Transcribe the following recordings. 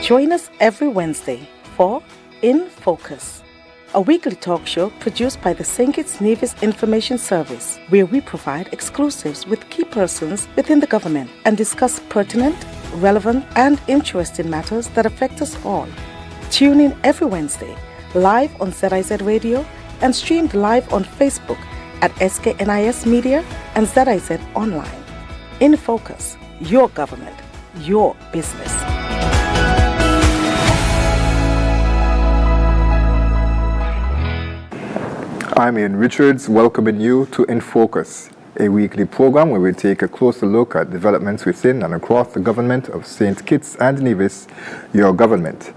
Join us every Wednesday for InFocus, a weekly talk show produced by the St. Kitts Nevis Information Service, where we provide exclusives with key persons within the government and discuss pertinent, relevant, and interesting matters that affect us all. Tune in every Wednesday, live on ZIZ Radio and streamed live on Facebook at SKNIS Media and ZIZ Online. InFocus, your government, your business. I'm Ian Richards, welcoming you to InFocus, a weekly program where we take a closer look at developments within and across the government of St. Kitts and Nevis, your government.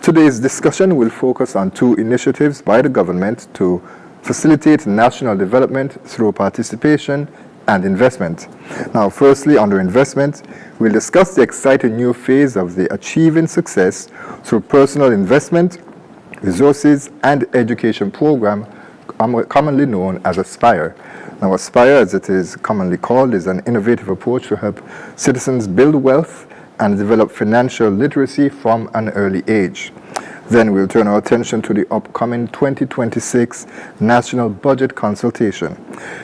Today's discussion will focus on two initiatives by the government to facilitate national development through participation and investment. Now, firstly, under investment, we'll discuss the exciting new phase of the Achieving Success through Personal Investment, Resources and Education program, commonly known as ASPIRE. Now, ASPIRE, as it is commonly called, is an innovative approach to help citizens build wealth and develop financial literacy from an early age. Then we'll turn our attention to the upcoming 2026 National Budget Consultation,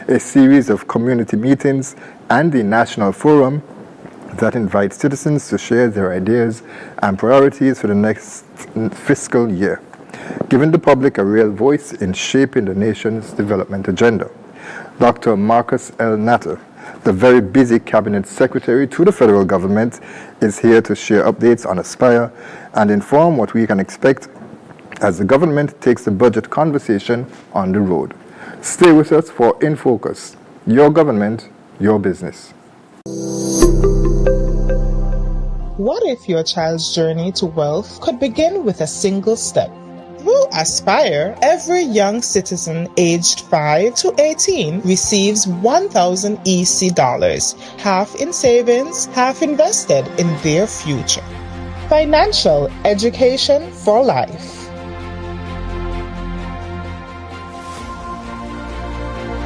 a series of community meetings and the National Forum that invites citizens to share their ideas and priorities for the next fiscal year, giving the public a real voice in shaping the nation's development agenda. Dr. Marcus L. Natta, the very busy Cabinet Secretary to the federal government, is here to share updates on ASPIRE and inform what we can expect as the government takes the budget conversation on the road. Stay with us for InFocus, your government, your business. What if your child's journey to wealth could begin with a single step? Through ASPIRE, every young citizen aged 5 to 18 receives 1,000 EC dollars, half in savings, half invested in their future. Financial education for life.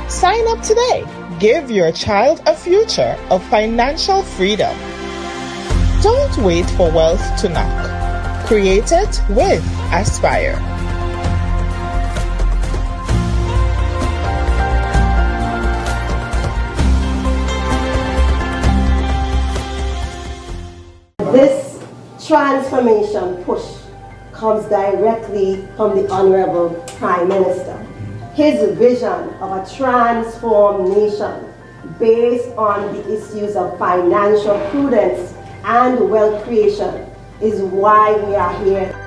Sign up today. Give your child a future of financial freedom. Don't wait for wealth to knock. Create it with ASPIRE. This transformation push comes directly from the Honorable Prime Minister. His vision of a transformed nation based on the issues of financial prudence and wealth creation is why we are here.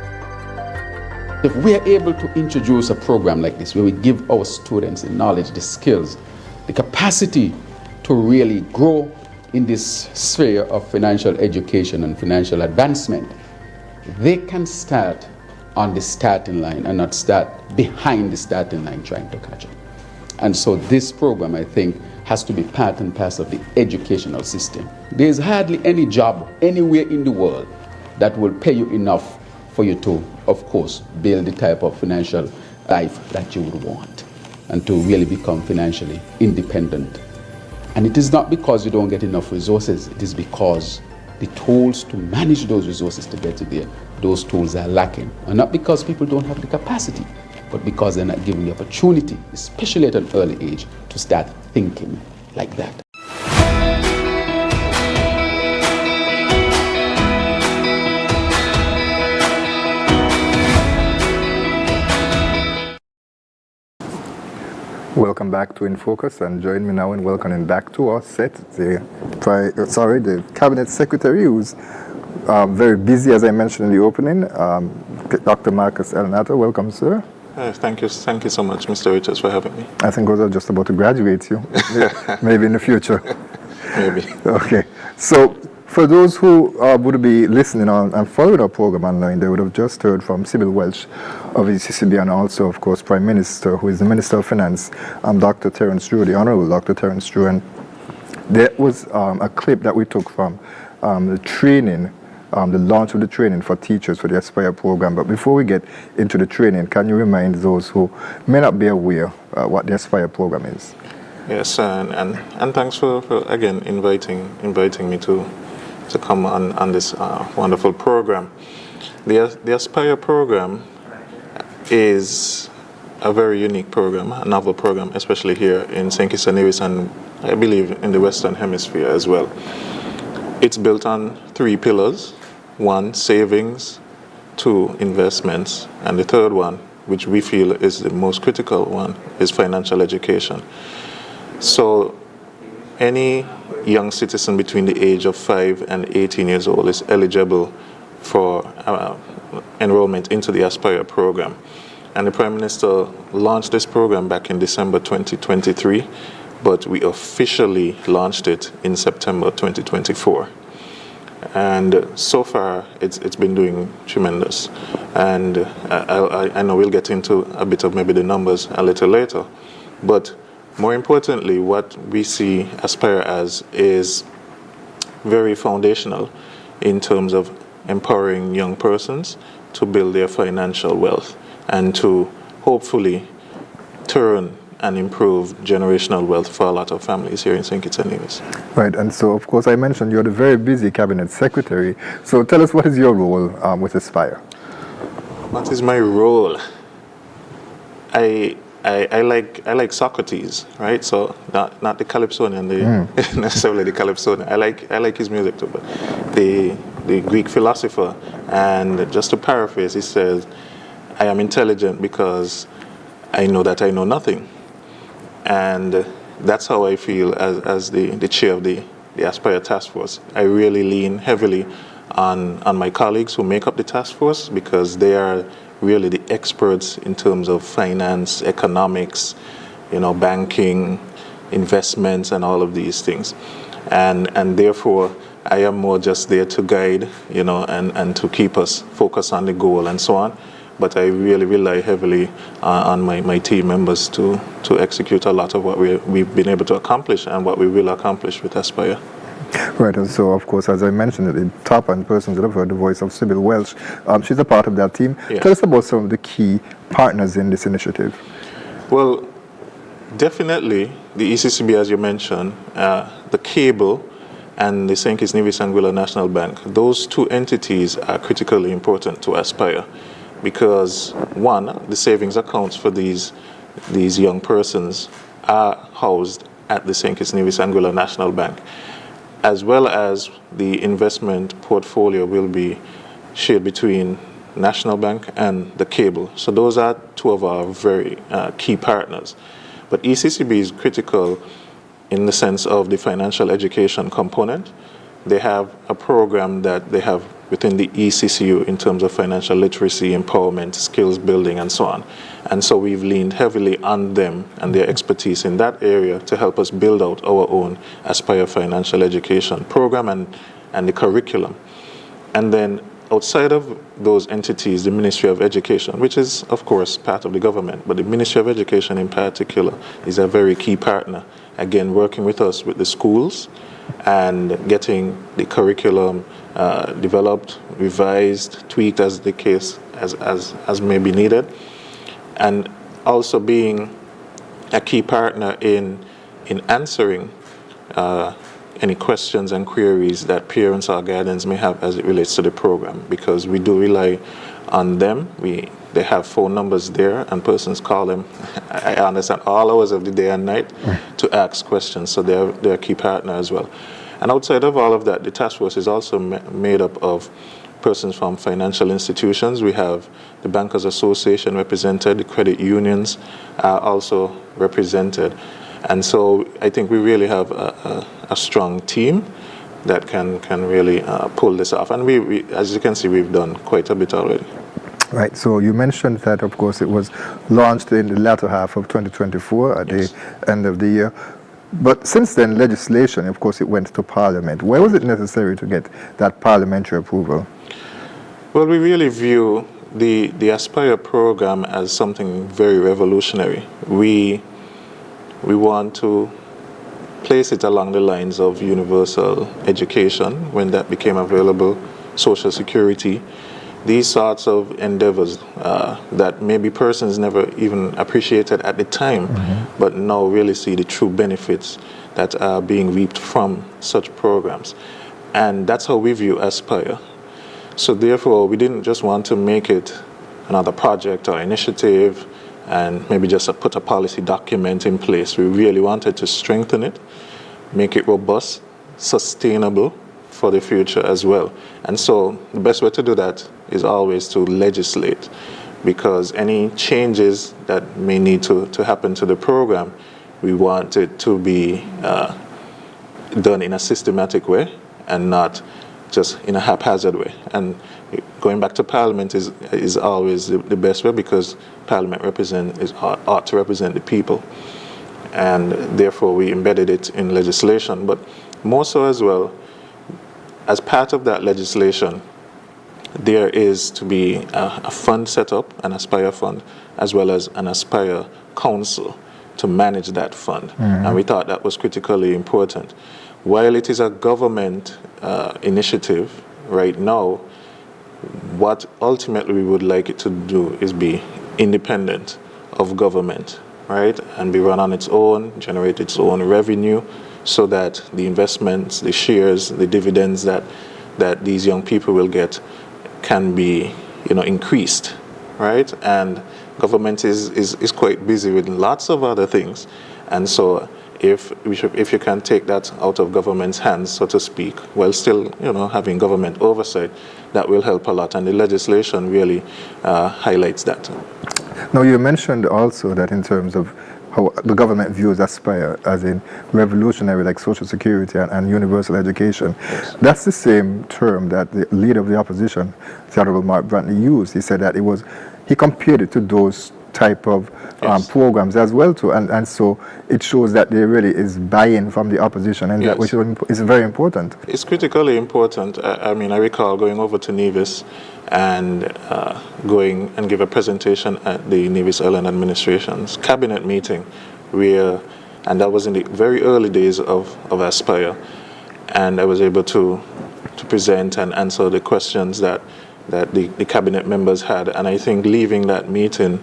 If we are able to introduce a program like this where we give our students the knowledge, the skills, the capacity to really grow in this sphere of financial education and financial advancement, they can start on the starting line and not start behind the starting line trying to catch up. And so this program, I think, has to be part and parcel of the educational system. There is hardly any job anywhere in the world that will pay you enough for you to, of course, build the type of financial life that you would want and to really become financially independent. And it is not because you don't get enough resources, it is because the tools to manage those resources to get to there, those tools are lacking. And not because people don't have the capacity, but because they're not given the opportunity, especially at an early age, to start thinking like that. Welcome back to InFocus, and join me now in welcoming back to our set the Cabinet Secretary, who's very busy, as I mentioned in the opening, Dr. Marcus L. Natta. Welcome, sir. Thank you so much, Mr. Richards, for having me. I think I was just about to graduate you, maybe in the future. Maybe. Okay. So, for those who would be listening on and following our program online, they would have just heard from Sybil Welch of ECCB and also, of course, Prime Minister, who is the Minister of Finance, Dr. Terence Drew, the Honorable Dr. Terence Drew. And there was a clip that we took from the training, the launch of the training for teachers for the ASPIRE program. But before we get into the training, can you remind those who may not be aware what the ASPIRE program is? Yes, and thanks for again inviting me to to come on this wonderful program. The Aspire program is a very unique program, a novel program, especially here in St. Kitts and Nevis, and I believe in the Western Hemisphere as well. It's built on 3 pillars: 1, savings; 2, investments; and the third one, which we feel is the most critical one, is financial education. So any young citizen between the age of 5 and 18 years old is eligible for enrollment into the Aspire program. And the Prime Minister launched this program back in December 2023, but we officially launched it in September 2024. And so far, it's been doing tremendous. And I know we'll get into a bit of maybe the numbers a little later. But more importantly, what we see Aspire as is very foundational in terms of empowering young persons to build their financial wealth and to hopefully turn and improve generational wealth for a lot of families here in St. Kitts and Nevis. Right, and so of course I mentioned you're the very busy cabinet secretary. So tell us, what is your role with Aspire? What is my role? I like Socrates, right? So not the Calypsonian, necessarily the Calypsonian. I like his music too, but the Greek philosopher. And just to paraphrase, he says, "I am intelligent because I know that I know nothing." And that's how I feel as the chair of the Aspire Task Force. I really lean heavily on my colleagues who make up the task force, because they are really the experts in terms of finance, economics, banking, investments, and all of these things. And therefore, I am more just there to guide, and to keep us focused on the goal and so on. But I really rely heavily on my team members to execute a lot of what we've been able to accomplish and what we will accomplish with Aspire. Right, and so of course, as I mentioned at the top, and persons that have heard the voice of Sybil Welch, she's a part of that team. Yeah. Tell us about some of the key partners in this initiative. Well, definitely the ECCB, as you mentioned, the cable, and the St. Kitts Nevis Anguilla National Bank. Those 2 entities are critically important to Aspire, because 1, the savings accounts for these young persons are housed at the St. Kitts Nevis Anguilla National Bank, as well as the investment portfolio will be shared between National Bank and the cable. So those are 2 of our very key partners. But ECCB is critical in the sense of the financial education component. They have a program that they have within the ECCU in terms of financial literacy, empowerment, skills building, and so on. And so we've leaned heavily on them and their expertise in that area to help us build out our own Aspire financial education program and the curriculum. And then outside of those entities, the Ministry of Education, which is of course part of the government, but the Ministry of Education in particular is a very key partner, again working with us with the schools and getting the curriculum developed, revised, tweaked as the case as may be needed, and also being a key partner in answering any questions and queries that parents or guardians may have as it relates to the program, because we do rely on them. They have phone numbers there, and persons call them, I understand, all hours of the day and night to ask questions. So they're a key partner as well. And outside of all of that, the task force is also made up of persons from financial institutions. We have the Bankers Association represented, the credit unions are also represented. And so I think we really have a strong team that can really pull this off. And we, as you can see, we've done quite a bit already. Right, so you mentioned that, of course, it was launched in the latter half of 2024 at the end of the year. But since then, legislation, of course, it went to Parliament. Why was it necessary to get that parliamentary approval? Well, we really view the Aspire program as something very revolutionary. We want to place it along the lines of universal education when that became available, Social Security, these sorts of endeavors that maybe persons never even appreciated at the time, but now really see the true benefits that are being reaped from such programs. And that's how we view Aspire. So therefore, we didn't just want to make it another project or initiative and maybe just put a policy document in place. We really wanted to strengthen it, make it robust, sustainable for the future as well. And so the best way to do that is always to legislate, because any changes that may need to happen to the program, we want it to be done in a systematic way and not just in a haphazard way. And going back to Parliament is always the best way, because Parliament ought to represent the people. And therefore we embedded it in legislation. But more so as well, as part of that legislation, there is to be a fund set up, an Aspire fund, as well as an Aspire council to manage that fund. And we thought that was critically important. While it is a government initiative right now, what ultimately we would like it to do is be independent of government, right? And be run on its own, generate its own revenue, so that the investments, the shares, the dividends that these young people will get can be, increased, right? And government is quite busy with lots of other things. And so if you can take that out of government's hands, so to speak, while still, having government oversight, that will help a lot. And the legislation really highlights that. Now, you mentioned also that in terms of how the government views Aspire as in revolutionary, like Social Security and universal education. Yes. That's the same term that the leader of the opposition, the Honorable Mark Brantley, used. He said that he compared it to those type of programs as well too, and so it shows that there really is buy-in from the opposition, and that which is very important. It's critically important. I recall going over to Nevis and going and give a presentation at the Nevis Island Administration's cabinet meeting, and that was in the very early days of Aspire, and I was able to present and answer the questions that the cabinet members had. And I think leaving that meeting,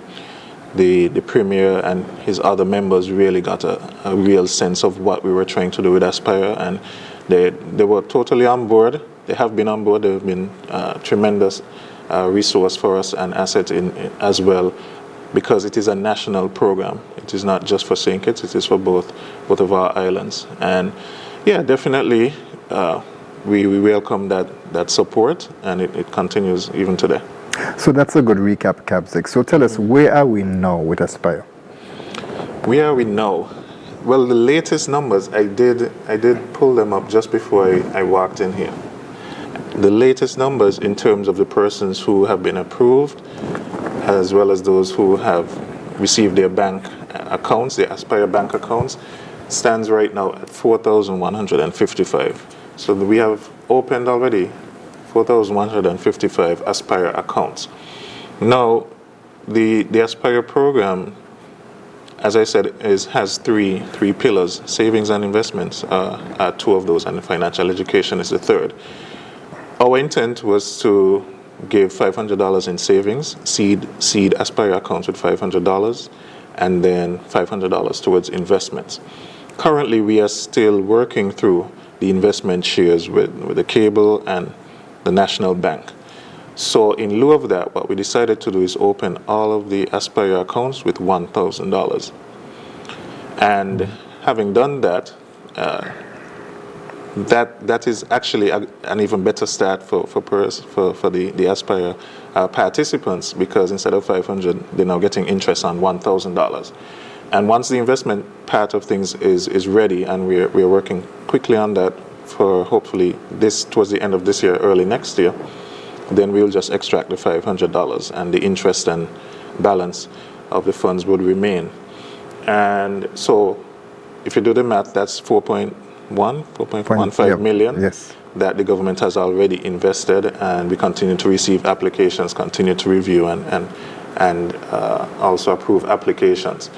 the Premier and his other members really got a real sense of what we were trying to do with Aspire, and they were totally on board. They have been on board. They've been a tremendous resource for us and asset as well, because it is a national program. It is not just for St. Kitts, it is for both of our islands. And yeah, definitely we welcome that support, and it continues even today. So that's a good recap, Capsec. So tell us, where are we now with Aspire? Where are we now? Well, the latest numbers, I did pull them up just before I walked in here. The latest numbers in terms of the persons who have been approved, as well as those who have received their bank accounts, their Aspire bank accounts, stands right now at 4,155. So we have opened already 4,155 Aspire accounts. Now, the Aspire program, as I said, has three pillars. Savings and investments are two of those, and financial education is the third. Our intent was to give $500 in savings, seed Aspire accounts with $500, and then $500 towards investments. Currently, we are still working through the investment shares with the cable and the National Bank. So in lieu of that, what we decided to do is open all of the Aspire accounts with $1,000. And having done that, that is actually an even better start for the Aspire participants, because instead of $500, they're now getting interest on $1,000. And once the investment part of things is ready, and we're working quickly on that for hopefully towards the end of this year, early next year, then we'll just extract the $500, and the interest and balance of the funds would remain. And so if you do the math, that's 4.15 million that the government has already invested, and we continue to receive applications, continue to review and also approve applications.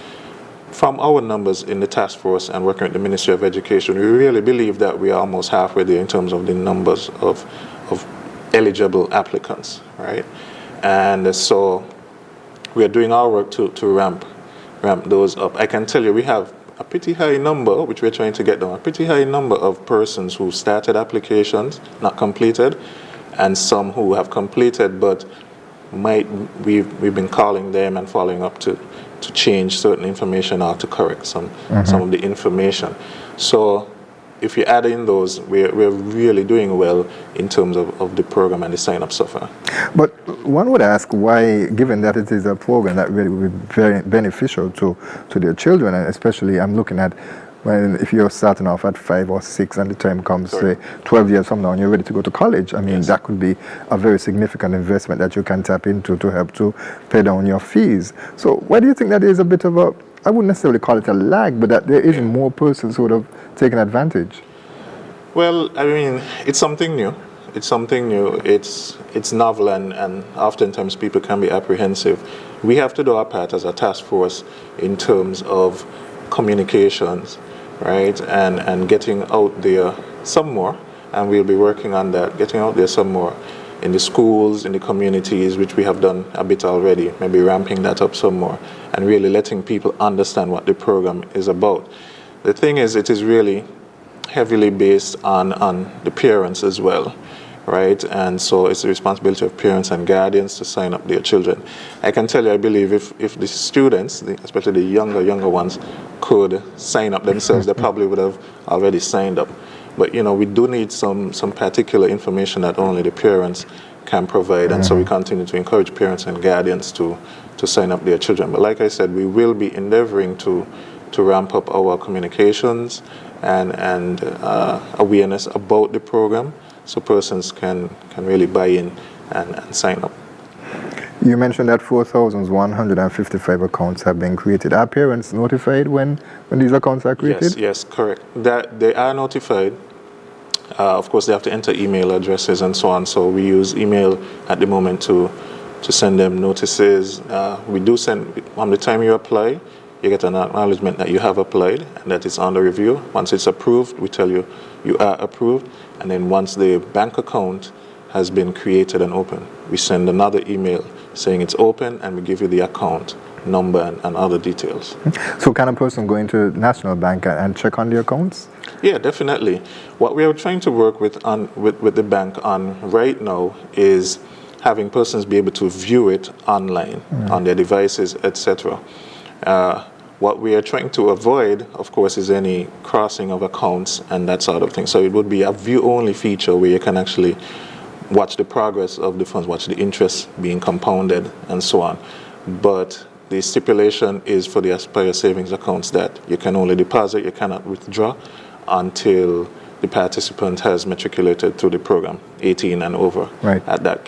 From our numbers in the task force and working with the Ministry of Education, we really believe that we are almost halfway there in terms of the numbers of eligible applicants, right? And so we are doing our work to ramp those up. I can tell you we have a pretty high number, which we're trying to get down, a pretty high number of persons who started applications, not completed, and some who have completed, but we've been calling them and following up to change certain information or to correct some of the information. So if you add in those, we're really doing well in terms of the program and the sign-up so far. But one would ask why, given that it is a program that really would be very beneficial to their children, and especially I'm looking at if you're starting off at 5 or 6 and the time comes, say, 12 years from now and you're ready to go to college, I mean, that could be a very significant investment that you can tap into to help to pay down your fees. So why do you think that is a bit of a, I wouldn't necessarily call it a lag, but that there is more persons who would have taken advantage? Well, I mean, it's something new. It's something new. It's novel, and oftentimes people can be apprehensive. We have to do our part as a task force in terms of communications, right, and getting out there some more, and we'll be working on that, getting out there some more in the schools, in the communities, which we have done a bit already, maybe ramping that up some more, and really letting people understand what the program is about. The thing is, it is really heavily based on the parents as well, right? And so it's the responsibility of parents and guardians to sign up their children. I can tell you, I believe if the students, especially the younger ones, could sign up themselves, they probably would have already signed up. But we do need some particular information that only the parents can provide, and so we continue to encourage parents and guardians to sign up their children. But like I said, we will be endeavoring to ramp up our communications and awareness about the program, so persons can really buy in and sign up. You mentioned that 4,155 accounts have been created. Are parents notified when these accounts are created? Yes, correct. That they are notified. Of course, they have to enter email addresses and so on. So we use email at the moment to send them notices. We do send, on the time you apply, you get an acknowledgement that you have applied and that it's under review. Once it's approved, we tell you you are approved. And then once the bank account has been created and open, we send another email saying it's open, and we give you the account number and other details. So can a person go into National Bank and check on the accounts? Yeah, definitely. What we are trying to work with the bank on right now is having persons be able to view it online on their devices, etc. What we are trying to avoid, of course, is any crossing of accounts and that sort of thing. So it would be a view-only feature where you can actually watch the progress of the funds, watch the interest being compounded, and so on. But the stipulation is for the Aspire savings accounts that you can only deposit, you cannot withdraw until the participant has matriculated through the program, 18 and over, right, at that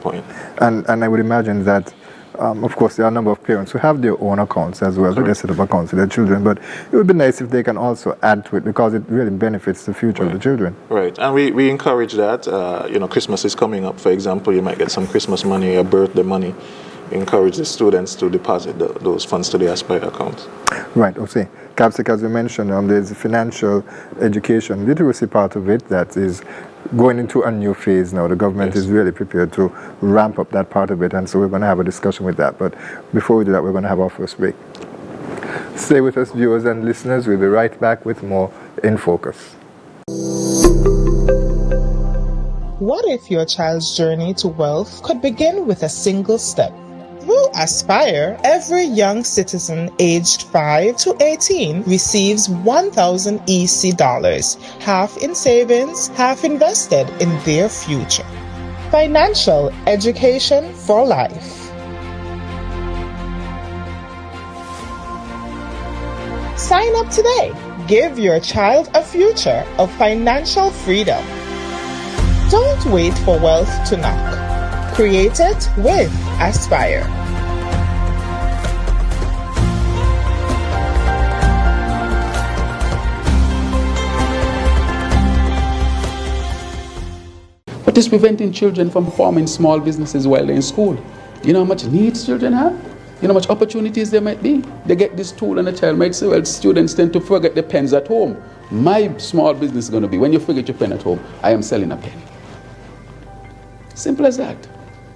point. And I would imagine that of course, there are a number of parents who have their own accounts as well, so they set up accounts for their children, but it would be nice if they can also add to it because it really benefits the future of the children. Right, and we encourage that. Christmas is coming up, for example, you might get some Christmas money or birthday money. We encourage the students to deposit those funds to the Aspire accounts. Right, okay. Capsic, as you mentioned, there's financial education literacy part of it that is going into a new phase now. The government is really prepared to ramp up that part of it, and so we're going to have a discussion with that. But before we do that, we're going to have our first break. Stay with us, viewers and listeners. We'll be right back with more In Focus. What if your child's journey to wealth could begin with a single step? Through Aspire, every young citizen aged 5 to 18 receives 1,000 EC dollars, half in savings, half invested in their future. Financial education for life. Sign up today. Give your child a future of financial freedom. Don't wait for wealth to knock. Create it with Aspire. What is preventing children from forming small businesses while they're in school? You know how much needs children have? You know how much opportunities there might be? They get this tool and the child might say, well, students tend to forget their pens at home. My small business is going to be, when you forget your pen at home, I am selling a pen. Simple as that.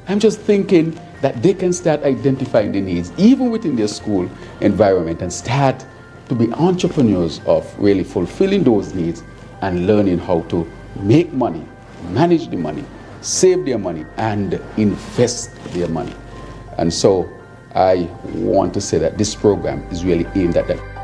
I'm just thinking that they can start identifying the needs, even within their school environment, and start to be entrepreneurs of really fulfilling those needs and learning how to make money, manage the money, save their money, and invest their money. And so I want to say that this program is really aimed at that.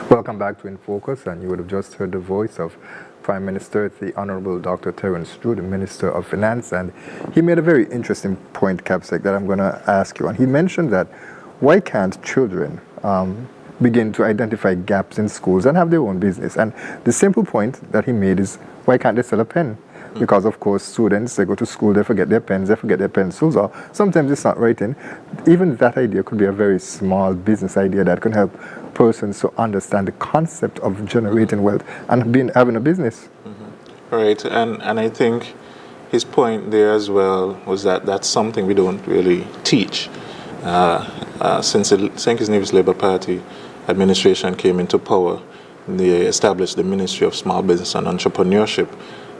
Welcome back to InFocus, and you would have just heard the voice of Prime Minister, the Honorable Dr. Terence Drew, the Minister of Finance, and he made a very interesting point, Capsec, that I'm going to ask you. And he mentioned that why can't children begin to identify gaps in schools and have their own business? And the simple point that he made is, why can't they sell a pen? Because, of course, students, they go to school, they forget their pens, they forget their pencils, or sometimes it's not writing. Even that idea could be a very small business idea that can help persons to understand the concept of generating wealth and having a business. Right, and I think his point there as well was that that's something we don't really teach. Since the St. Kitts Nevis Labour Party administration came into power, they established the Ministry of Small Business and Entrepreneurship,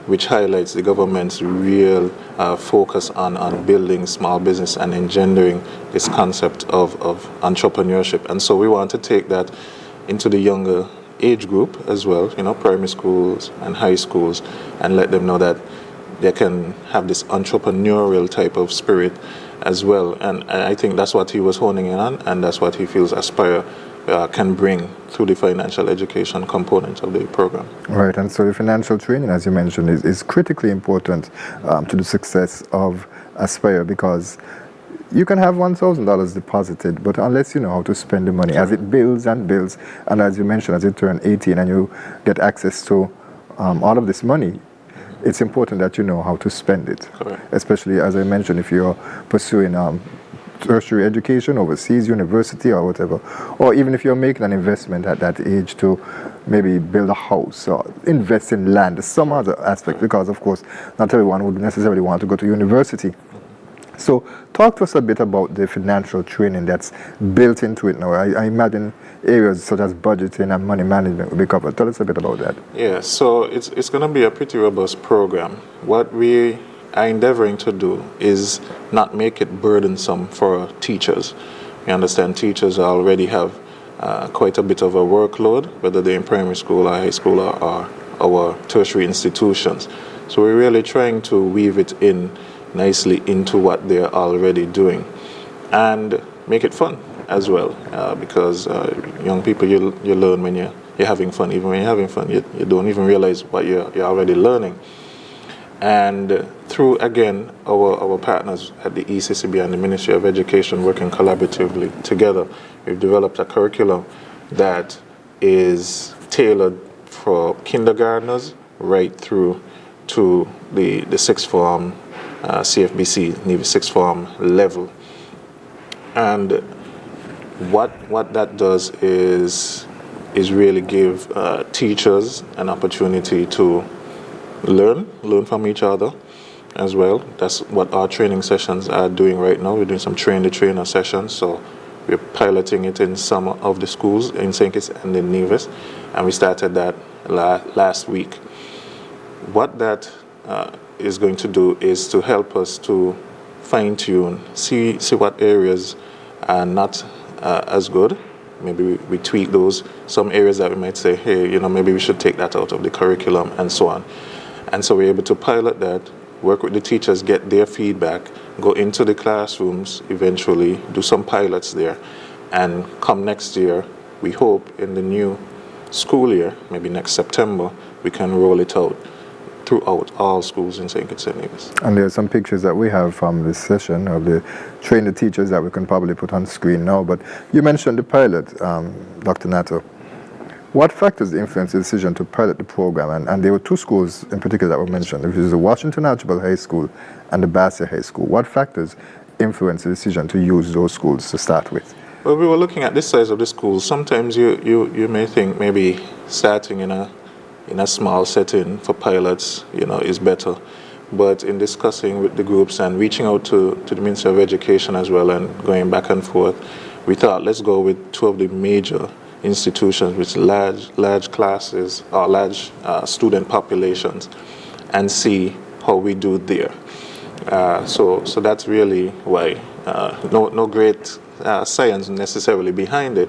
which highlights the government's real focus on building small business and engendering this concept of entrepreneurship. And so we want to take that into the younger age group as well, primary schools and high schools, and let them know that they can have this entrepreneurial type of spirit as well. And I think that's what he was honing in on, and that's what he feels Aspire can bring through the financial education component of the program. Right, and so the financial training, as you mentioned, is critically important to the success of Aspire, because you can have $1,000 deposited, but unless you know how to spend the money, as it builds and builds, and as you mentioned, as you turn 18 and you get access to all of this money, it's important that you know how to spend it. Correct. Especially, as I mentioned, if you're pursuing tertiary education, overseas university or whatever, or even if you're making an investment at that age to maybe build a house or invest in land, some other aspect, because of course not everyone would necessarily want to go to university. So talk to us a bit about the financial training that's built into it now. I imagine areas such as budgeting and money management will be covered. Tell us a bit about that. Yeah, so it's going to be a pretty robust program. What we are endeavoring to do is not make it burdensome for teachers. We understand teachers already have quite a bit of a workload, whether they're in primary school or high school or our tertiary institutions. So we're really trying to weave it in nicely into what they're already doing and make it fun as well, because young people, you learn when you're having fun. Even when you're having fun, you don't even realize what you're already learning. And through, again, our partners at the ECCB and the Ministry of Education working collaboratively together, we've developed a curriculum that is tailored for kindergartners right through to the sixth form, CFBC, Nevis sixth form level. And what that does is really give teachers an opportunity to learn from each other as well. That's what our training sessions are doing right now. We're doing some train-the-trainer sessions, so we're piloting it in some of the schools in St. Kitts and in Nevis, and we started that last week. What that is going to do is to help us to fine-tune, see what areas are not as good. Maybe we tweak those, some areas that we might say, hey, maybe we should take that out of the curriculum and so on. And so we're able to pilot that, work with the teachers, get their feedback, go into the classrooms eventually, do some pilots there, and come next year, we hope in the new school year, maybe next September, we can roll it out throughout all schools in St. Kitts and Nevis. And there are some pictures that we have from this session of the train the teachers that we can probably put on screen now. But you mentioned the pilot, Dr. Natta. What factors influenced the decision to pilot the program? And there were two schools in particular that were mentioned, which is the Washington Archibald High School and the Bassia High School. What factors influenced the decision to use those schools to start with? Well, we were looking at this size of the schools. Sometimes you may think maybe starting in a in a small setting for pilots, is better. But in discussing with the groups and reaching out to the Ministry of Education as well and going back and forth, we thought let's go with two of the major institutions with large classes or large student populations and see how we do there. So that's really why. No great science necessarily behind it,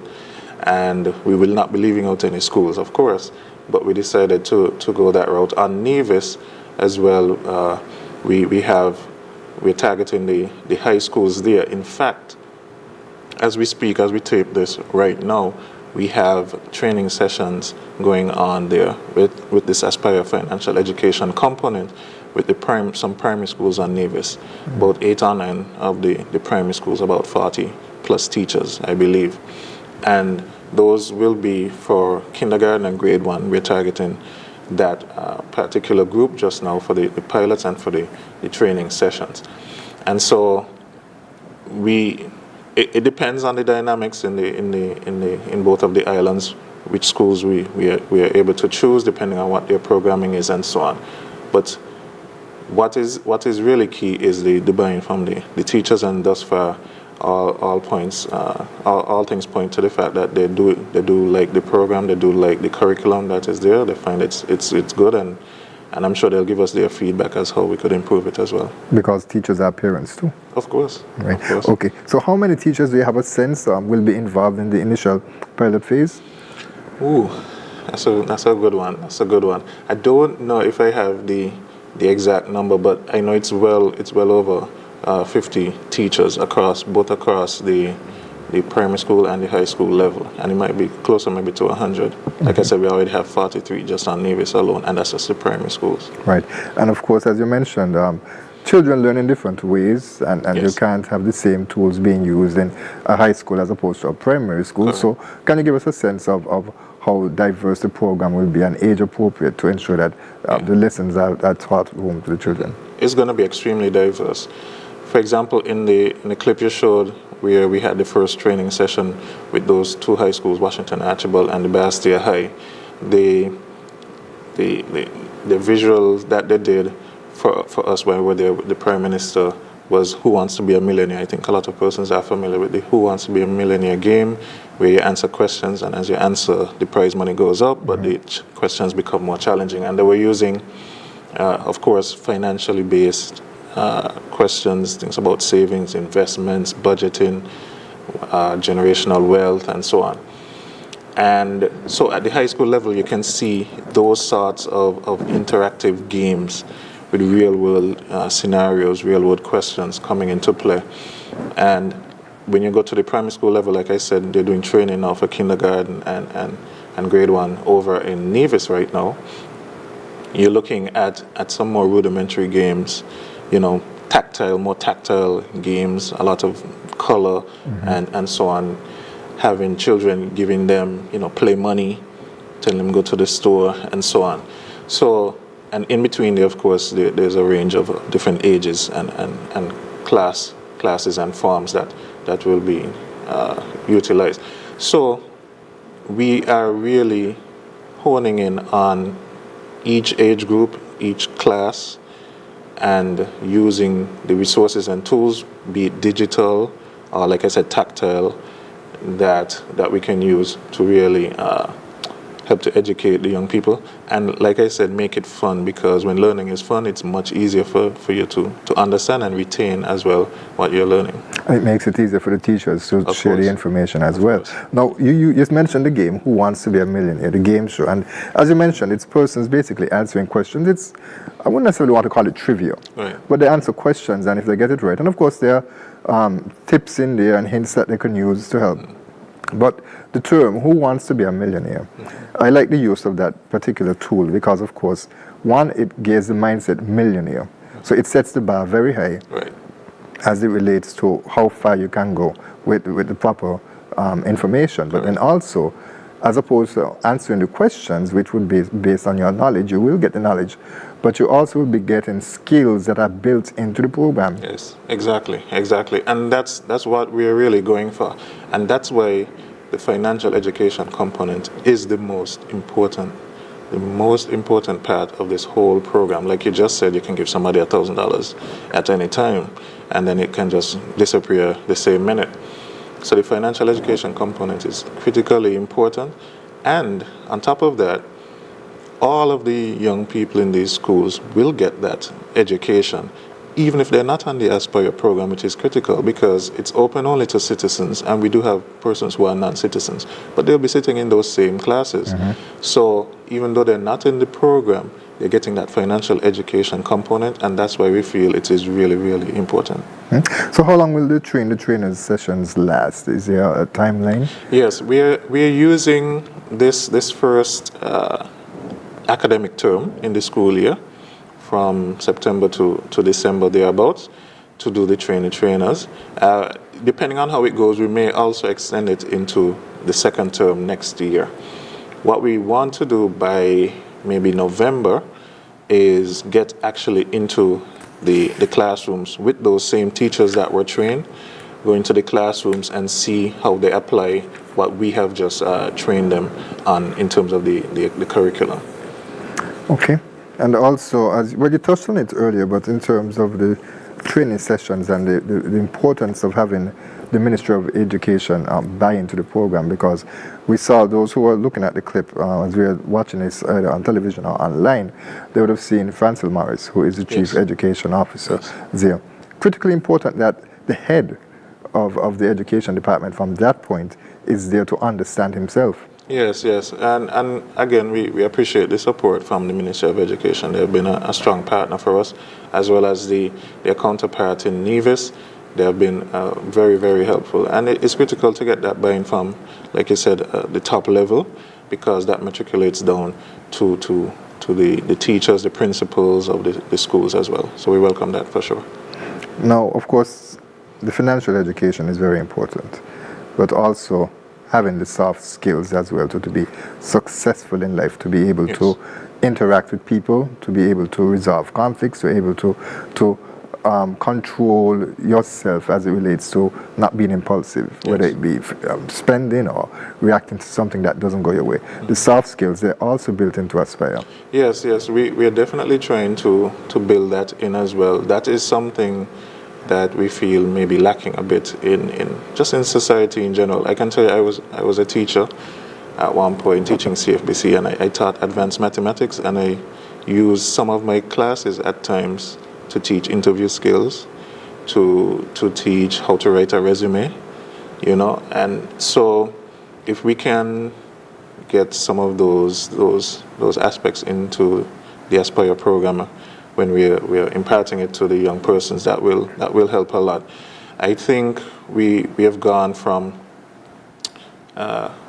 and we will not be leaving out any schools, of course, but we decided to go that route. On Nevis as well, we're targeting the high schools there. In fact, as we speak, as we tape this right now, we have training sessions going on there with this Aspire financial education component with some primary schools on Nevis. About 8 or 9 of the primary schools, about 40 plus teachers, I believe. And those will be for kindergarten and grade 1. We're targeting that particular group just now for the pilots and for the training sessions. And so it depends on the dynamics in both of the islands, which schools we are able to choose depending on what their programming is and so on. But what is really key is the buy-in from the teachers, and thus far all things point to the fact that they do like the program, they do like the curriculum that is there. They find it's good, and I'm sure they'll give us their feedback as how we could improve it as well. Because teachers are parents too. Of course. Right. Of course. Okay. So how many teachers do you have a sense will be involved in the initial pilot phase? Ooh, that's a good one. That's a good one. I don't know if I have the exact number, but I know it's well over 50 teachers across the primary school and the high school level, and it might be closer maybe to 100. Like I said, we already have 43 just on Nevis alone, and that's just the primary schools. Right. And of course, as you mentioned, children learn in different ways, and Yes. you can't have the same tools being used in a high school as opposed to a primary school. Correct. So can you give us a sense of how diverse the program will be and age appropriate to ensure that the lessons are taught home to the children? It's going to be extremely diverse. For example, in the clip you showed, where we had the first training session with those 2 high schools, Washington Archibald and the Bastia High, the visuals that they did for us when we were there with the Prime Minister was Who Wants to Be a Millionaire. I think a lot of persons are familiar with the Who Wants to Be a Millionaire game, where you answer questions, and as you answer, the prize money goes up, but the questions become more challenging. And they were using, of course, financially based questions, things about savings, investments, budgeting, generational wealth, and so on. And so at the high school level, you can see those sorts of interactive games with real-world scenarios, real-world questions coming into play. And when you go to the primary school level, like I said, they're doing training now for kindergarten and grade 1 over in Nevis right now. You're looking at some more rudimentary games, more tactile games, a lot of color and so on. Having children, giving them, play money, telling them go to the store and so on. So, and in between there, of course, there's a range of different ages and classes and forms that will be utilized. So we are really honing in on each age group, each class, and using the resources and tools, be it digital or, like I said, tactile, that we can use to really help to educate the young people. And like I said, make it fun, because when learning is fun, it's much easier for you to understand and retain as well what you're learning. And it makes it easier for the teachers to Of share course. the information as Of well. course. Now, you just mentioned the game, Who Wants to Be a Millionaire, the game show. And as you mentioned, it's persons basically answering questions. I wouldn't necessarily want to call it trivia, Right. but they answer questions, and if they get it right, and of course there are tips in there and hints that they can use to help. But the term, Who Wants to Be a Millionaire, I like the use of that particular tool because, of course, one, it gives the mindset millionaire. So it sets the bar very high Right. as it relates to how far you can go with the proper information. But then also, as opposed to answering the questions, which would be based on your knowledge, you will get the knowledge, but you also will be getting skills that are built into the program. Yes, exactly. And that's what we're really going for. And that's why the financial education component is the most important the most important part of this whole program. Like you just said, you can give somebody $1,000 at any time, and then it can just disappear the same minute. So the financial education component is critically important. And on top of that, all of the young people in these schools will get that education, even if they're not on the Aspire program, which is critical because it's open only to citizens, and we do have persons who are non-citizens, but they'll be sitting in those same classes. So even though they're not in the program, they're getting that financial education component, and that's why we feel it is really, really important. So how long will the trainers sessions last? Is there a timeline? Yes, we're using this first academic term in the school year, from September to December thereabouts, to do the trainers. Depending on how it goes, we may also extend it into the second term next year. What we want to do by maybe November is get actually into the classrooms with those same teachers that were trained, go into the classrooms and see how they apply what we have just trained them on in terms of the curriculum. Okay. And also, you touched on it earlier, but in terms of the training sessions and the importance of having the Ministry of Education buy into the program, because we saw those who were looking at the clip as we were watching this either on television or online, they would have seen Francil Morris, who is the Chief Education Officer there. Critically important that the head of the Education Department from that point is there to understand himself. Yes, and again, we appreciate the support from the Ministry of Education. They've been a strong partner for us, as well as their counterpart in NIVIS. They have been very, very helpful. And it's critical to get that buy-in from, like you said, the top level, because that matriculates down to the teachers, the principals of the schools as well. So we welcome that for sure. Now, of course, the financial education is very important, but also having the soft skills as well to be successful in life, to be able to interact with people, to be able to resolve conflicts, to be able to control yourself as it relates to not being impulsive, whether it be spending or reacting to something that doesn't go your way. The soft skills, they're also built into Aspire. Yes, we are definitely trying to build that in as well. That is something that we feel may be lacking a bit in society in general. I can tell you, I was a teacher at one point teaching CFBC, and I taught advanced mathematics, and I used some of my classes at times to teach interview skills, to teach how to write a resume, and so if we can get some of those aspects into the Aspire program when we're imparting it to the young persons, that will help a lot. I think we have gone from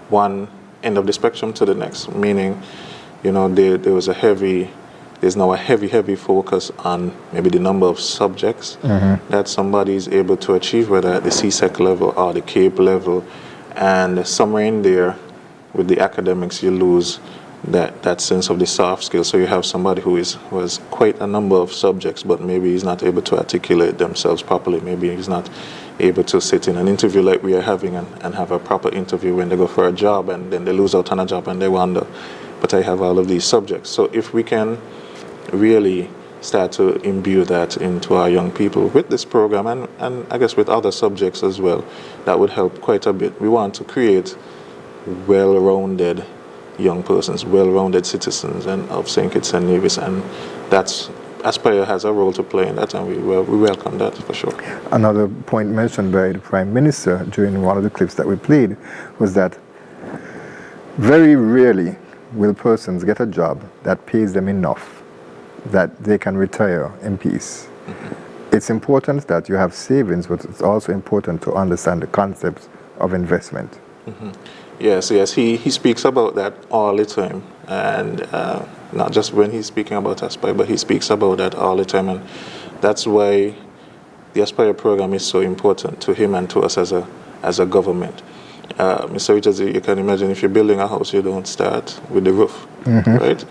one end of the spectrum to the next, meaning, there's now a heavy focus on maybe the number of subjects that somebody is able to achieve, whether at the CSEC level or the CAPE level, and somewhere in there with the academics you lose that sense of the soft skills. So you have somebody who has quite a number of subjects, but maybe he's not able to articulate themselves properly. Maybe he's not able to sit in an interview like we are having and have a proper interview when they go for a job, and then they lose out on a job and they wonder, but I have all of these subjects. So if we can really start to imbue that into our young people with this program, and I guess with other subjects as well, that would help quite a bit. We want to create well-rounded young persons, well-rounded citizens and of St. Kitts and Nevis, and that's Aspire has a role to play in that, and we welcome that for sure. Another point mentioned by the Prime Minister during one of the clips that we played was that very rarely will persons get a job that pays them enough that they can retire in peace. It's important that you have savings, but it's also important to understand the concepts of investment. Yes, he speaks about that all the time, and not just when he's speaking about Aspire, but he speaks about that all the time, and that's why the Aspire program is so important to him and to us as a government. Mr. Richards, you can imagine if you're building a house, you don't start with the roof, right?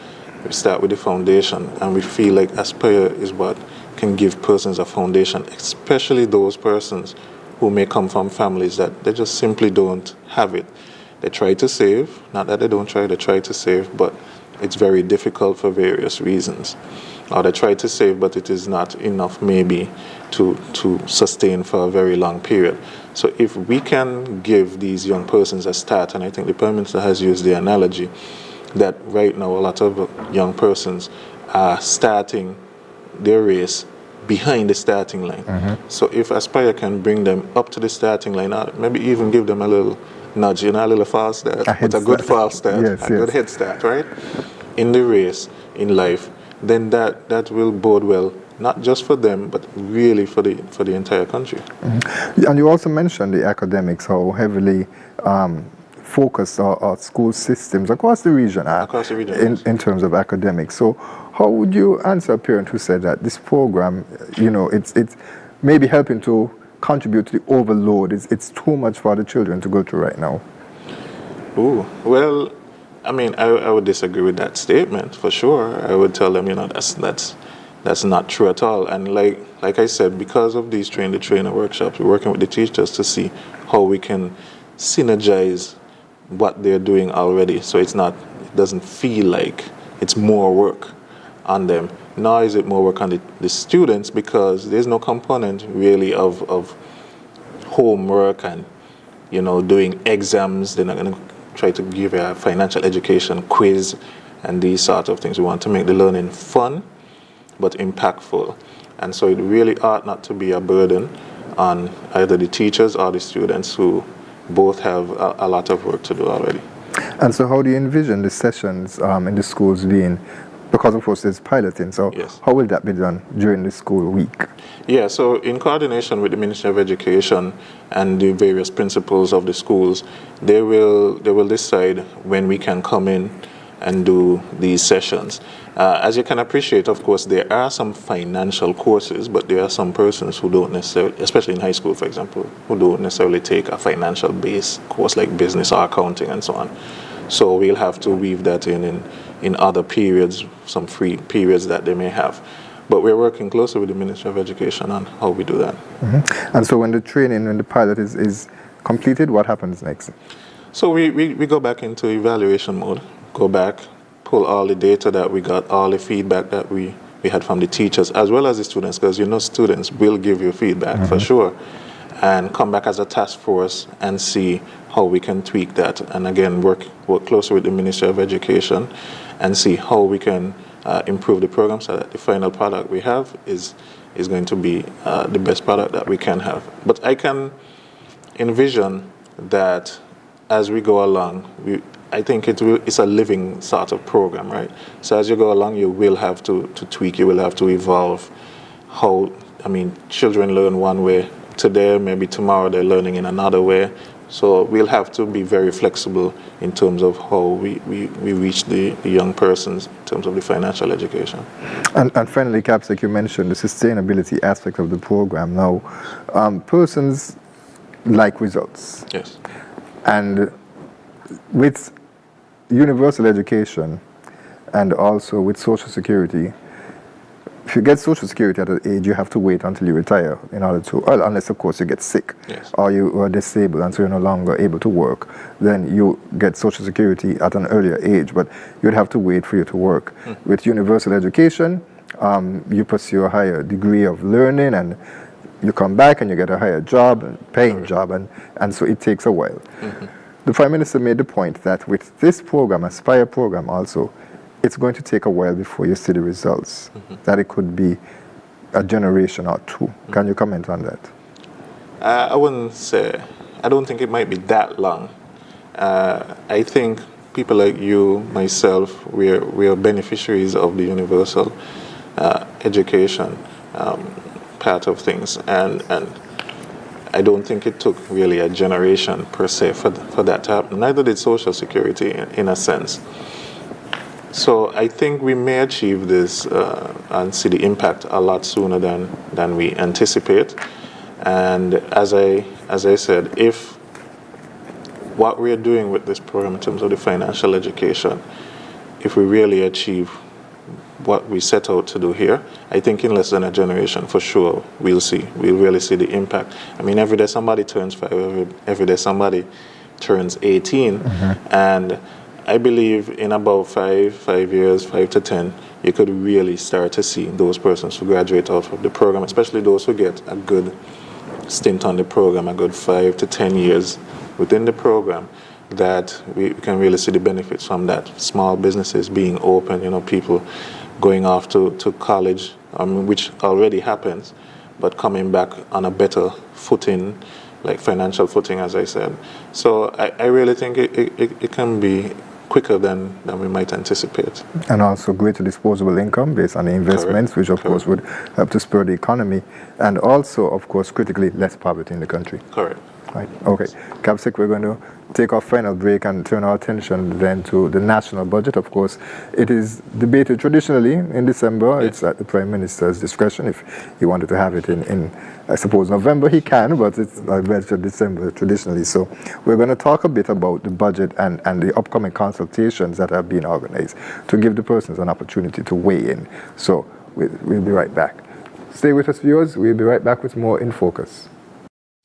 We start with the foundation, and we feel like Aspire is what can give persons a foundation, especially those persons who may come from families that they just simply don't have it. They try to save, not that they don't try, they try to save, but it's very difficult for various reasons. Or they try to save, but it is not enough maybe to sustain for a very long period. So if we can give these young persons a start, and I think the Prime Minister has used the analogy that right now a lot of young persons are starting their race behind the starting line. So if Aspire can bring them up to the starting line, maybe even give them a little nudge, a little false start, but a good false start, good head start, right? In the race, in life, then that will bode well, not just for them, but really for the entire country. And you also mentioned the academics, how heavily focused our school systems across the region are in terms of academics. So how would you answer a parent who said that this program, it's maybe helping to contribute to the overload? It's too much for the children to go through right now? Well, I mean, I would disagree with that statement for sure. I would tell them, that's not true at all. And like I said, because of these train-the-trainer workshops, we're working with the teachers to see how we can synergize what they're doing already, so it doesn't feel like it's more work on them. Nor is it more work on the students, because there's no component really of homework and doing exams. They're not going to try to give a financial education quiz and these sort of things. We want to make the learning fun but impactful, and so it really ought not to be a burden on either the teachers or the students, who both have a lot of work to do already. And so how do you envision the sessions in the schools being, because of course there's piloting, so yes. How will that be done during the school week? Yeah, so in coordination with the Ministry of Education and the various principals of the schools, they will decide when we can come in and do these sessions. As you can appreciate, of course, there are some financial courses, but there are some persons who don't necessarily, especially in high school, for example, who don't necessarily take a financial-based course like business or accounting and so on. So we'll have to weave that in other periods, some free periods that they may have. But we're working closely with the Ministry of Education on how we do that. And so when the pilot is completed, what happens next? So we go back into evaluation mode, go back, pull all the data that we got, all the feedback that we had from the teachers, as well as the students, because students will give you feedback for sure, and come back as a task force and see how we can tweak that, and again work closely with the Ministry of Education and see how we can improve the program so that the final product we have is going to be the best product that we can have. But I can envision that as we go along, I think it's a living sort of program, right? So as you go along, you will have to tweak, you will have to evolve children learn one way today, maybe tomorrow they're learning in another way. So we'll have to be very flexible in terms of how we reach the young persons in terms of the financial education. And finally, Caps, like you mentioned, the sustainability aspect of the program. Now, persons like results. Yes. And with universal education and also with Social Security, if you get Social Security at an age, you have to wait until you retire in order to, unless of course you get sick, yes, or you are disabled and so you're no longer able to work, then you get Social Security at an earlier age, but you'd have to wait for you to work. With universal education, you pursue a higher degree of learning and you come back and you get a higher job, paying job, and so it takes a while. The Prime Minister made the point that with this program, Aspire program also, it's going to take a while before you see the results, that it could be a generation or two. Can you comment on that? I wouldn't say, I don't think it might be that long. I think people like you, myself, we are beneficiaries of the universal education part of things, and I don't think it took really a generation per se for that to happen. Neither did Social Security in a sense. So I think we may achieve this and see the impact a lot sooner than we anticipate. And as I said, if what we're doing with this program in terms of the financial education, if we really achieve what we set out to do here, I think in less than a generation, for sure, we'll really see the impact. I mean, every day somebody turns 5, every day somebody turns 18, and I believe in about 5 years, 5 to 10, you could really start to see those persons who graduate out of the program, especially those who get a good stint on the program, a good 5 to 10 years within the program, that we can really see the benefits from that. Small businesses being open, people going off to college, which already happens, but coming back on a better footing, like financial footing, as I said. So I really think it can be quicker than we might anticipate. And also greater disposable income based on the investments, Correct. which of course would help to spur the economy, and also, of course, critically, less poverty in the country. Correct. Right. Okay. Capsec, we're going to take our final break and turn our attention then to the national budget. Of course, it is debated traditionally in December. Yeah. It's at the Prime Minister's discretion. If he wanted to have it in I suppose, November, he can, but it's budget December traditionally. So we're going to talk a bit about the budget and the upcoming consultations that have been organized to give the persons an opportunity to weigh in. So we'll be right back. Stay with us, viewers. We'll be right back with more In Focus.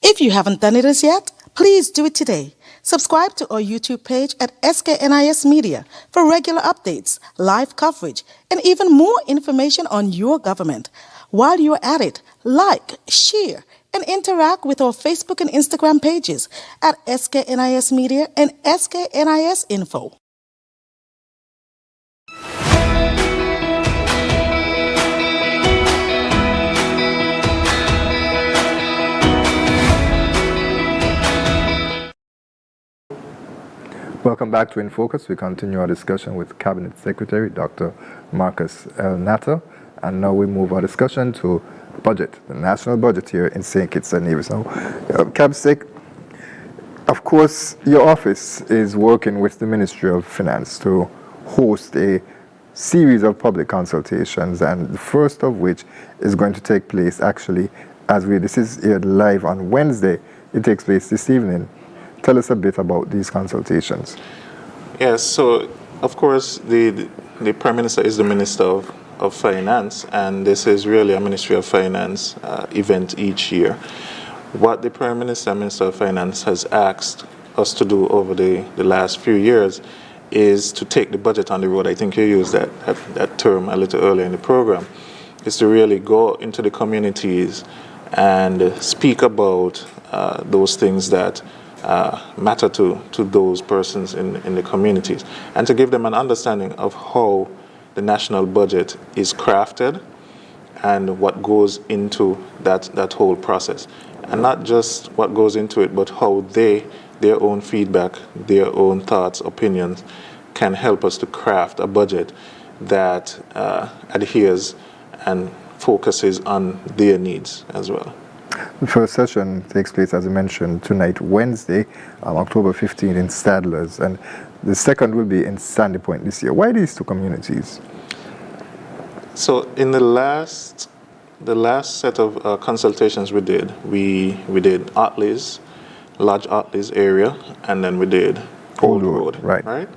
If you haven't done it as yet, please do it today. Subscribe to our YouTube page at SKNIS Media for regular updates, live coverage, and even more information on your government. While you're at it, like, share, and interact with our Facebook and Instagram pages at SKNIS Media and SKNIS Info. Welcome back to In Focus. We continue our discussion with Cabinet Secretary Dr. Marcus L. Natta, and now we move our discussion to budget, the national budget here in St. Kitts and Nevis. Now, CabSec, of course, your office is working with the Ministry of Finance to host a series of public consultations, and the first of which is going to take place actually this is aired live on Wednesday. It takes place this evening. Tell us a bit about these consultations. Yes, so of course the Prime Minister is the Minister of Finance, and this is really a Ministry of Finance event each year. What the Prime Minister and Minister of Finance has asked us to do over the last few years is to take the budget on the road. I think you used that term a little earlier in the program, is to really go into the communities and speak about those things that matter to those persons in the communities, and to give them an understanding of how the national budget is crafted and what goes into that whole process. And not just what goes into it, but how their own feedback, their own thoughts, opinions can help us to craft a budget that adheres and focuses on their needs as well. The first session takes place, as I mentioned, tonight, Wednesday, October 15, in Stadlers, and the second will be in Sandy Point this year. Why these two communities? So in the last set of consultations we did Otley's, Lodge Otley's area, and then we did Old Road. Right?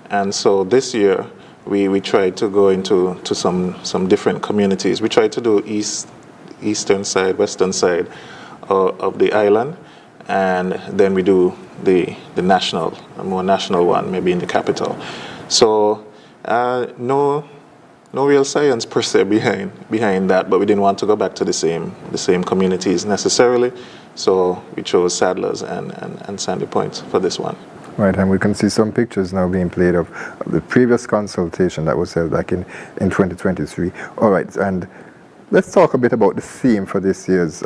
And so this year we tried to go into some different communities. We tried to do eastern side, western side of the island, and then we do the more national one, maybe in the capital. So no real science per se behind that, but we didn't want to go back to the same communities necessarily, so we chose Sadlers and Sandy Point for this one. Right, and we can see some pictures now being played of the previous consultation that was held back in 2023. All right, and let's talk a bit about the theme for this year's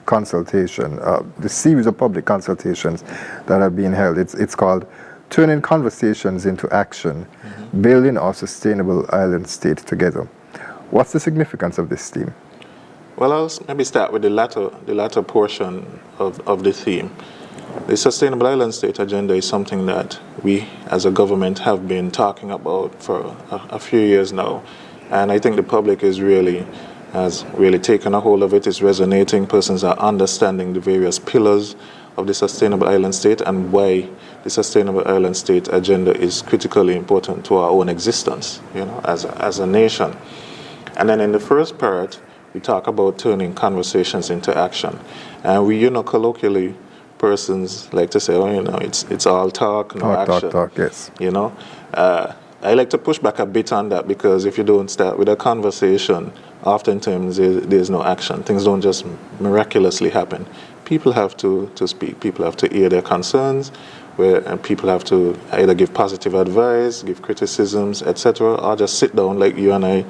consultation, the series of public consultations that have been held. It's called Turning Conversations into Action, Building Our Sustainable Island State Together. What's the significance of this theme? Well, I'll maybe start with the latter portion of the theme. The Sustainable Island State Agenda is something that we as a government have been talking about for a few years now, and I think the public has really taken a hold of it. It's resonating. Persons are understanding the various pillars of the Sustainable Island State and why the Sustainable Island State Agenda is critically important to our own existence, as a nation. And then in the first part, we talk about turning conversations into action. And we, colloquially persons like to say, oh, you know, it's all talk, no action. Talk, yes. You know, I like to push back a bit on that, because if you don't start with a conversation, oftentimes there's no action. Things don't just miraculously happen. People have to speak. People have to hear their concerns, and people have to either give positive advice, give criticisms, etc., or just sit down like you and I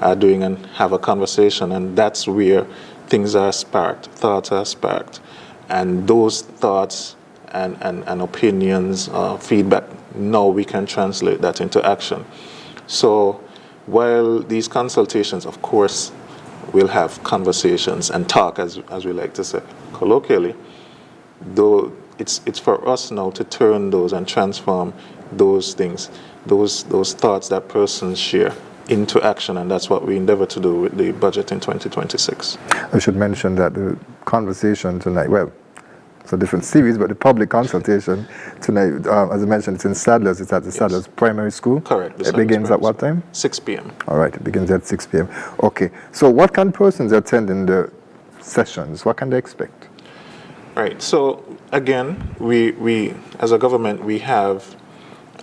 are doing and have a conversation. And that's where things are sparked, thoughts are sparked. And those thoughts and opinions, feedback, now we can translate that into action. So while these consultations, of course, we'll have conversations and talk, as we like to say colloquially, though it's for us now to turn those and transform those things, those thoughts that persons share, into action, and that's what we endeavor to do with the budget in 2026. I should mention that the conversation tonight, well, it's a different series, but the public consultation tonight, as I mentioned, it's in Sadler's. It's at the Sadler's Primary School. Correct. It begins at what time? 6 p.m. All right, it begins at 6 p.m. Okay, so what can persons attending the sessions, what can they expect? Right, so again, we as a government, we have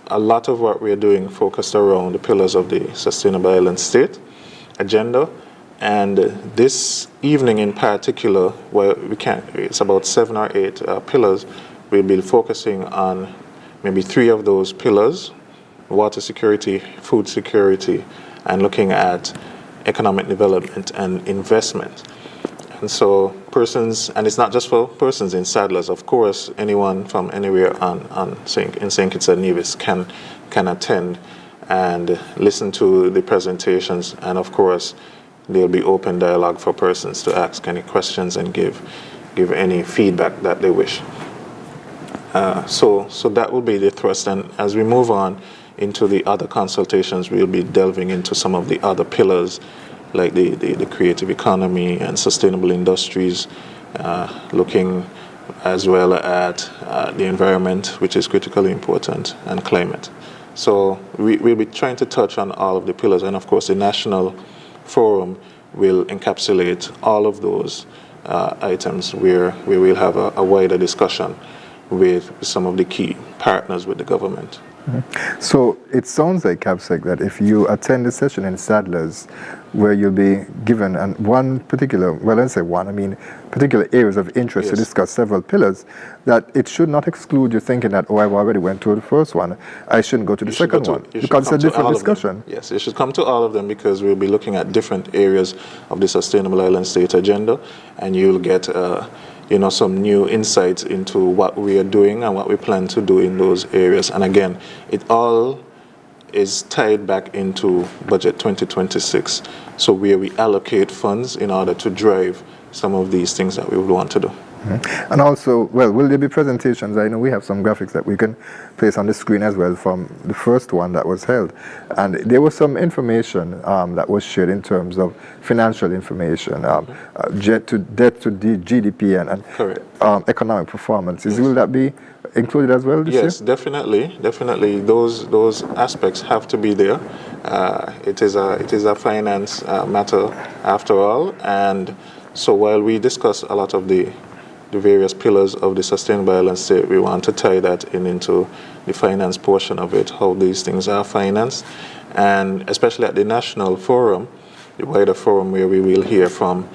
a lot of what we're doing focused around the pillars of the Sustainable Island State agenda. And this evening in particular, well, it's about 7 or 8 pillars. We'll be focusing on maybe 3 of those pillars: water security, food security, and looking at economic development and investment. And so persons, and it's not just for persons in Sadler's, of course, anyone from anywhere in St. Kitts and Nevis can attend and listen to the presentations, and of course there'll be open dialogue for persons to ask any questions and give any feedback that they wish. So that will be the thrust, and as we move on into the other consultations, we'll be delving into some of the other pillars, like the creative economy and sustainable industries, looking as well at the environment, which is critically important, and climate. So we'll be trying to touch on all of the pillars, and of course the National Forum will encapsulate all of those items where we'll have a wider discussion with some of the key partners with the government. Mm-hmm. So it sounds like, Capsec, that if you attend a session in Sadler's where you'll be given one particular, well, let's say one, I mean particular areas of interest to discuss several pillars, that it should not exclude you thinking that, oh, I've already went to the first one, I shouldn't go to the second one, because it's a different discussion. Yes, it should come to all of them, because we'll be looking at different areas of the Sustainable Island State agenda, and you'll get some new insights into what we are doing and what we plan to do in those areas. And again, it all is tied back into Budget 2026, so where we allocate funds in order to drive some of these things that we would want to do. Mm-hmm. And also, well, will there be presentations? I know we have some graphics that we can place on the screen as well from the first one that was held. And there was some information that was shared in terms of financial information, debt to GDP and economic performances. Yes. Will that be included as well this year? Yes, definitely. Those aspects have to be there. It is a finance matter after all. And so while we discuss a lot of the various pillars of the Sustainable Island State, we want to tie that into the finance portion of it, how these things are financed, and especially at the National Forum, the wider forum, where we will hear from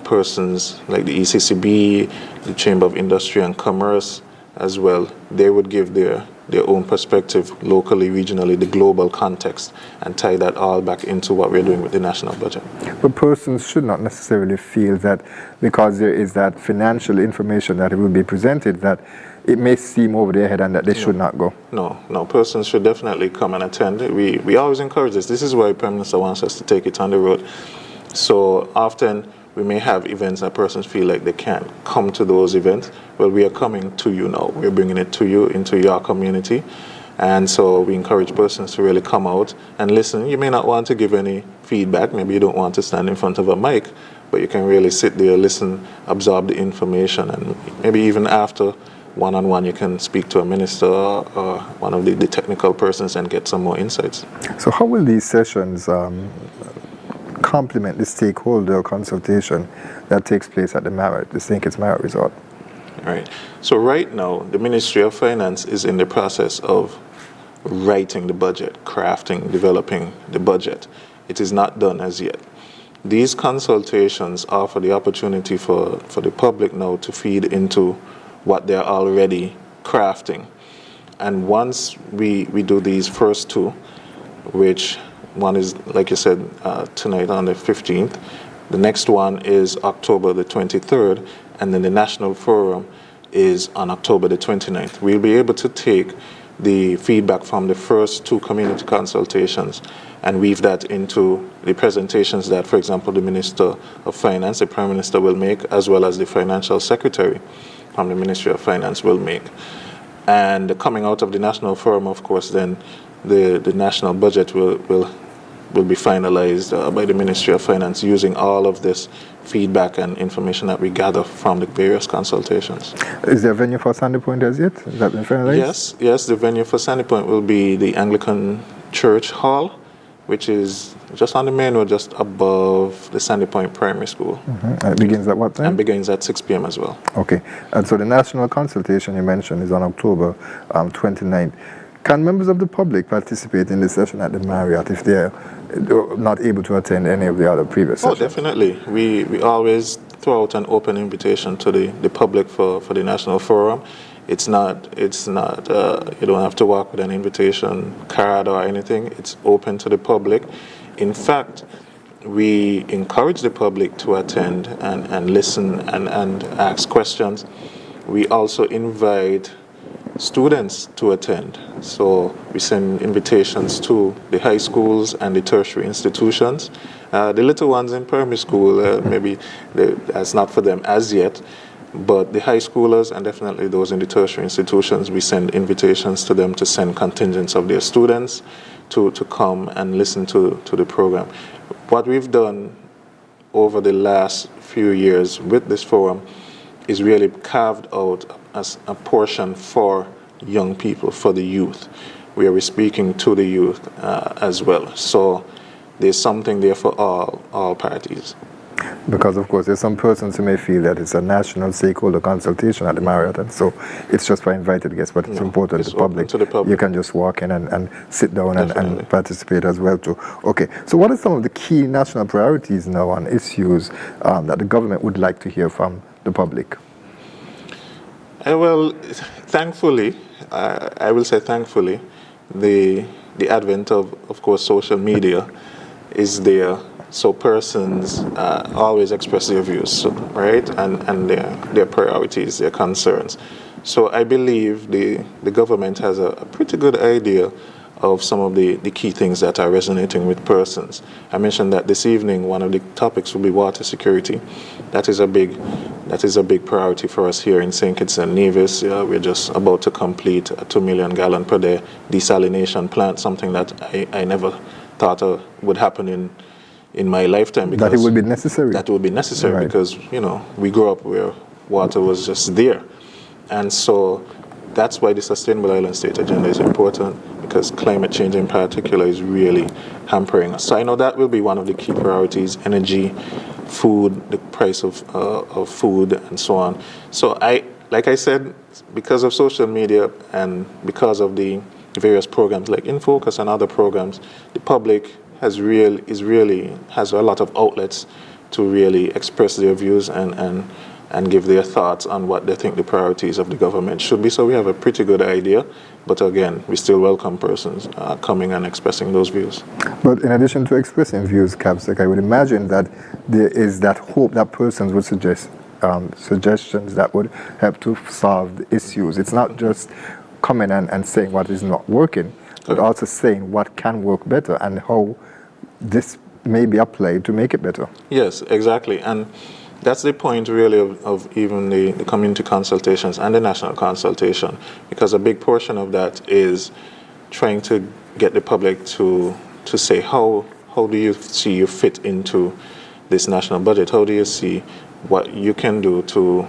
persons like the ECCB, the Chamber of Industry and Commerce as well. They would give their own perspective locally, regionally, the global context, and tie that all back into what we're doing with the national budget. But persons should not necessarily feel that because there is that financial information that will be presented, that it may seem over their head and that they should not go. No, persons should definitely come and attend. We always encourage this. This is why Prime Minister wants us to take it on the road. So often we may have events that persons feel like they can't come to those events. Well, we are coming to you now. We're bringing it to you, into your community. And so we encourage persons to really come out and listen. You may not want to give any feedback. Maybe you don't want to stand in front of a mic, but you can really sit there, listen, absorb the information, and maybe even after one-on-one you can speak to a minister or one of the technical persons and get some more insights. So how will these sessions complement the stakeholder consultation that takes place at the St. Kitts Marriott Resort? Right. So right now, the Ministry of Finance is in the process of writing the budget, crafting, developing the budget. It is not done as yet. These consultations offer the opportunity for the public now to feed into what they're already crafting. And once we do these first two, which one is, like you said, tonight on the 15th, the next one is October the 23rd, and then the National Forum is on October the 29th. We'll be able to take the feedback from the first two community consultations and weave that into the presentations that, for example, the Minister of Finance, the Prime Minister will make, as well as the Financial Secretary from the Ministry of Finance will make. And coming out of the National Forum, of course, then the national budget will be finalized by the Ministry of Finance using all of this feedback and information that we gather from the various consultations. Is there a venue for Sandy Point as yet? Has that been finalized? Yes, the venue for Sandy Point will be the Anglican Church Hall, which is just on the main road, just above the Sandy Point Primary School. Mm-hmm. And it begins at what time? And begins at 6 p.m. as well. Okay. And so the national consultation you mentioned is on October 29th. Can members of the public participate in the session at the Marriott if they're not able to attend any of the other previous sessions? Oh, definitely. We always throw out an open invitation to the public for the National Forum. It's not you don't have to walk with an invitation card or anything. It's open to the public. In fact, we encourage the public to attend and listen and ask questions. We also invite students to attend. So we send invitations to the high schools and the tertiary institutions. The little ones in primary school, maybe that's not for them as yet, but the high schoolers and definitely those in the tertiary institutions, we send invitations to them to send contingents of their students to come and listen to the program. What we've done over the last few years with this forum is really carved out as a portion for young people, for the youth, where we're speaking to the youth as well. So there's something there for all parties. Because, of course, there's some persons who may feel that it's a national stakeholder consultation at the Marriott, and so it's just for invited guests, but it's important it's to the public. You can just walk in and sit down and participate as well, too. Okay, so what are some of the key national priorities now on issues that the government would like to hear from the public? Well, thankfully, I will say thankfully, the advent of course, social media is there. So persons always express their views, right, and their priorities, their concerns. So I believe the government has a pretty good idea of some of the key things that are resonating with persons. I mentioned that this evening one of the topics will be water security. That is a big priority for us here in St. Kitts and Nevis. We're just about to complete a 2 million gallon per day desalination plant, something that I never thought would happen in my lifetime. Because that it would be necessary. That would be necessary, right. Because, we grew up where water was just there. And so that's why the Sustainable Island State Agenda is important, because climate change in particular is really hampering us. So I know that will be one of the key priorities: energy, food, the price of food, and so on. So like I said, because of social media and because of the various programs like InFocus and other programs, the public has a lot of outlets to really express their views and give their thoughts on what they think the priorities of the government should be. So we have a pretty good idea, but again, we still welcome persons coming and expressing those views. But in addition to expressing views, Capsec, I would imagine that there is that hope that persons would suggest suggestions that would help to solve the issues. It's not just coming and saying what is not working, but also saying what can work better and how this may be applied to make it better. Yes, exactly. And that's the point really of even the community consultations and the national consultation, because a big portion of that is trying to get the public to say how do you see you fit into this national budget? How do you see what you can do to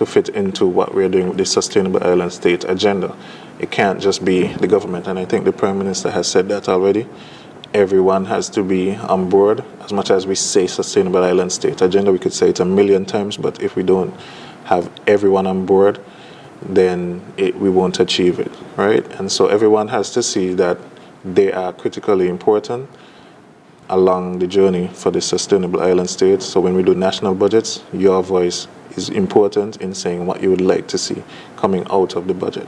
fit into what we're doing with the Sustainable Island State Agenda? It can't just be the government, and I think the Prime Minister has said that already. Everyone has to be on board. As much as we say Sustainable Island State Agenda, we could say it a million times, but if we don't have everyone on board, then we won't achieve it, right? And so everyone has to see that they are critically important along the journey for the sustainable island state. So when we do national budgets, your voice is important in saying what you would like to see coming out of the budget.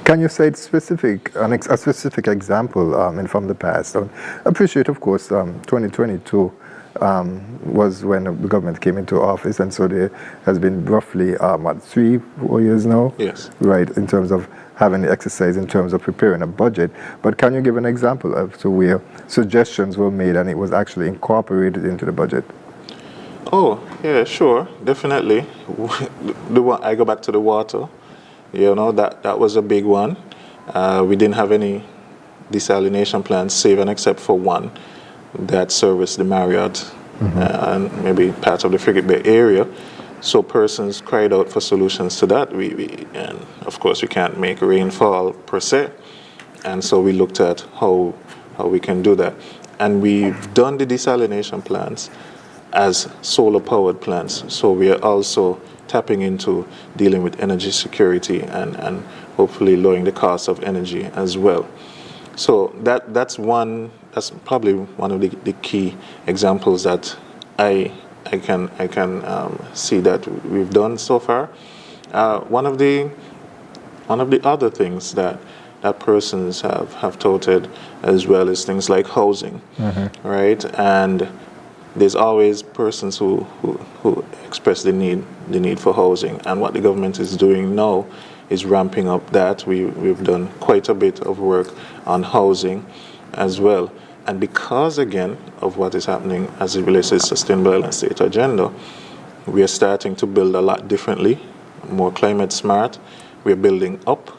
Can you say specific, a specific example from the past? I appreciate, of course, 2022 was when the government came into office, and so there has been roughly, 3-4 years now? Yes. Right, in terms of having the exercise, in terms of preparing a budget. But can you give an example of where suggestions were made and it was actually incorporated into the budget? Oh, yeah, sure, definitely. I go back to the water. That was a big one. We didn't have any desalination plants, save and except for one that serviced the Marriott and maybe part of the Frigate Bay area. So persons cried out for solutions to that. And of course we can't make rainfall per se. And so we looked at how we can do that. And we've done the desalination plants as solar powered plants. So we are also tapping into dealing with energy security and hopefully lowering the cost of energy as well. So that's probably one of the key examples that I can see that we've done so far. One of the other things that persons have touted as well is things like housing, right? And there's always persons who express the need for housing, and what the government is doing now is ramping up that. We've done quite a bit of work on housing as well. And because, again, of what is happening as it relates to the Sustainable Island State agenda, we are starting to build a lot differently, more climate smart. We're building up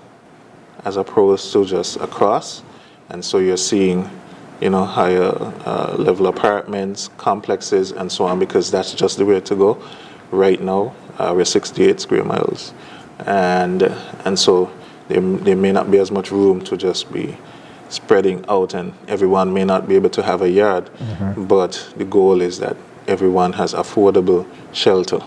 as opposed to just across. And so you're seeing, higher level apartments, complexes, and so on, because that's just the way to go. Right now, we're 68 square miles. And so there may not be as much room to just be spreading out, and everyone may not be able to have a yard, but the goal is that everyone has affordable shelter.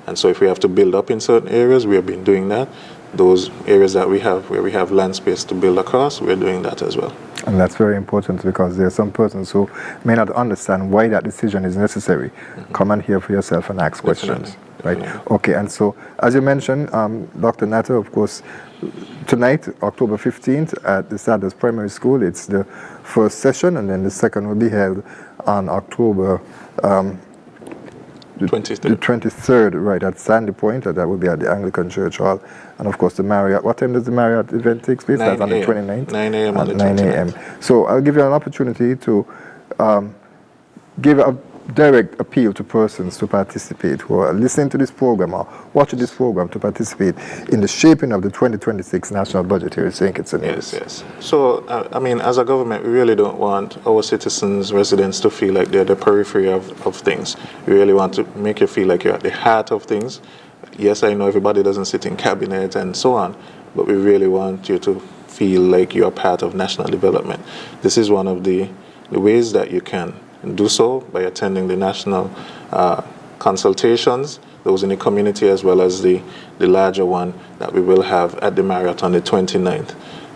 And so if we have to build up in certain areas, we have been doing that. Those areas that we have where we have land space to build across, we're doing that as well. And that's very important, because there are some persons who may not understand why that decision is necessary. Come and hear for yourself and ask questions. Right? Okay, and so as you mentioned, Dr. Natta, of course, tonight, October 15th, at the Sanders Primary School, it's the first session, and then the second will be held on October the 23rd, right, at Sandy Point, and that will be at the Anglican Church Hall. And of course, the Marriott. What time does the Marriott event take place? That's on the 29th? 9 a.m. on the 9 a.m. So I'll give you an opportunity to give a direct appeal to persons to participate who are listening to this program or watching this program to participate in the shaping of the 2026 national budget here in St. Kitts and Nevis. Yes. So, as a government, we really don't want our citizens, residents to feel like they're the periphery of things. We really want to make you feel like you're at the heart of things. Yes, I know everybody doesn't sit in cabinet and so on, but we really want you to feel like you're part of national development. This is one of the ways that you can do so, by attending the national consultations, those in the community, as well as the larger one that we will have at the Marriott on the 29th.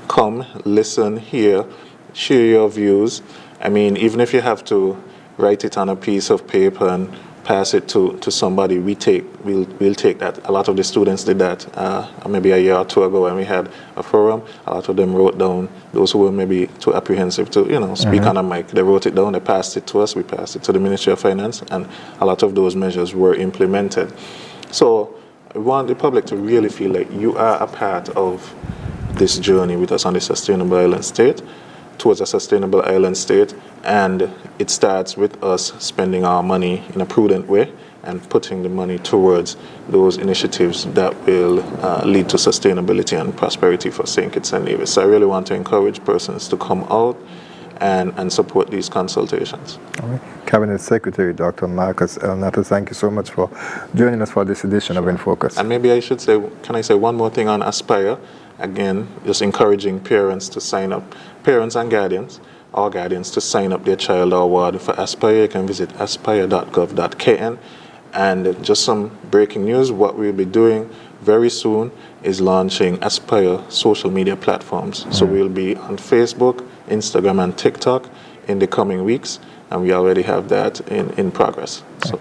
Come, listen, hear, share your views. Even if you have to write it on a piece of paper and pass it to somebody, we'll take that. A lot of the students did that maybe a year or two ago when we had a forum. A lot of them wrote down, those who were maybe too apprehensive to speak on a mic, they wrote it down, they passed it to us, we passed it to the Ministry of Finance, and a lot of those measures were implemented. So we want the public to really feel like you are a part of this journey with us on the Sustainable Island State, towards a sustainable island state, and it starts with us spending our money in a prudent way and putting the money towards those initiatives that will lead to sustainability and prosperity for St. Kitts and Nevis. So I really want to encourage persons to come out and support these consultations. All right. Cabinet Secretary Dr. Marcus L. Natta, thank you so much for joining us for this edition of InFocus. And maybe can I say one more thing on Aspire? Again, just encouraging parents to sign up, parents and guardians, or guardians to sign up their child or ward for Aspire. You can visit aspire.gov.kn And just some breaking news, what we'll be doing very soon is launching Aspire social media platforms. So we'll be on Facebook, Instagram, and TikTok in the coming weeks, and we already have that in progress. So.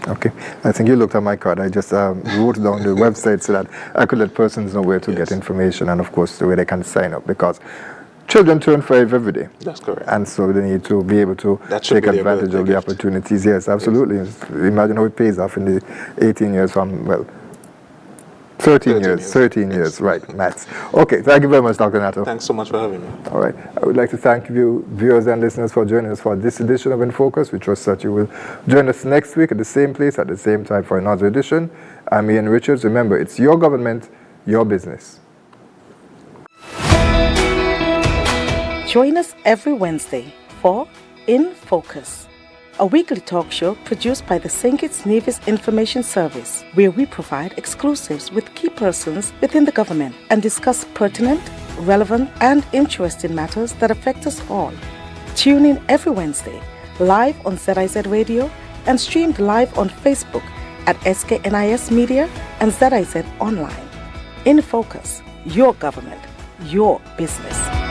Okay. I think you looked at my card. I just wrote down the website so that I could let persons know where to get information and, of course, the way they can sign up, because children turn 5 every day. That's correct. And so they need to be able to take advantage of the opportunities. Yes, absolutely. Yes. Imagine how it pays off in the 18 years from, well, 13 years, right, maths. Okay, thank you very much, Dr. Natta. Thanks so much for having me. All right, I would like to thank you, viewers and listeners, for joining us for this edition of InFocus. We trust that you will join us next week at the same place, at the same time for another edition. I'm Ian Richards. Remember, it's your government, your business. Join us every Wednesday for InFocus, a weekly talk show produced by the St. Kitts Nevis Information Service, where we provide exclusives with key persons within the government and discuss pertinent, relevant, and interesting matters that affect us all. Tune in every Wednesday, live on ZIZ Radio and streamed live on Facebook at SKNIS Media and ZIZ Online. InFocus, your government, your business.